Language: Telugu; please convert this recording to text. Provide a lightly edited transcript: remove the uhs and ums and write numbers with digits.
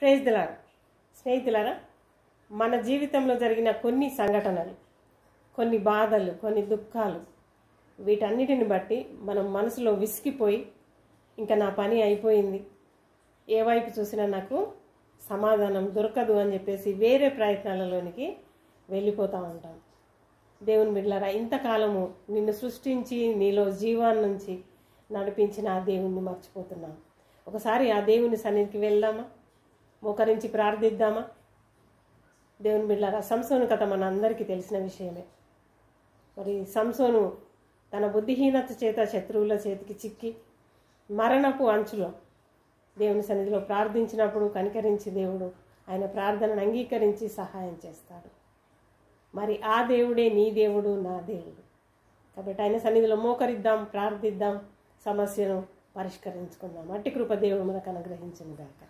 Praise the lord. స్నేహితులారా, మన జీవితంలో జరిగిన కొన్ని సంఘటనలు, కొన్ని బాధలు, కొన్ని దుఃఖాలు, వీటన్నిటిని బట్టి మనం మనసులో విసిగిపోయి ఇంకా నా పని అయిపోయింది, ఏ వైపు చూసినా నాకు సమాధానం దొరకదు అని చెప్పేసి వేరే ప్రయత్నాలలోనికి వెళ్ళిపోతూ ఉంటాం. దేవుని బిడ్డలారా, ఇంతకాలము నిన్ను సృష్టించి నీలో జీవాన్ని నుంచి నడిపించిన ఆ దేవుణ్ణి మర్చిపోతున్నాం. ఒకసారి ఆ దేవుని సన్నిధికి వెళ్దామా? మోకరించి ప్రార్థిద్దామా? దేవుని బిడ్డలారా, సంసోను కథ మన అందరికీ తెలిసిన విషయమే. మరి సంసోను తన బుద్ధిహీనత చేత శత్రువుల చేతికి చిక్కి మరణపు అంచులో దేవుని సన్నిధిలో ప్రార్థించినప్పుడు కనికరించి దేవుడు ఆయన ప్రార్థనను అంగీకరించి సహాయం చేస్తాడు. మరి ఆ దేవుడే నీ దేవుడు, నా దేవుడు. కాబట్టి ఆయన సన్నిధిలో మోకరిద్దాం, ప్రార్థిద్దాం, సమస్యను పరిష్కరించుకుందాం. అట్టి కృప దేవుడు మనకు అనుగ్రహించును గాక.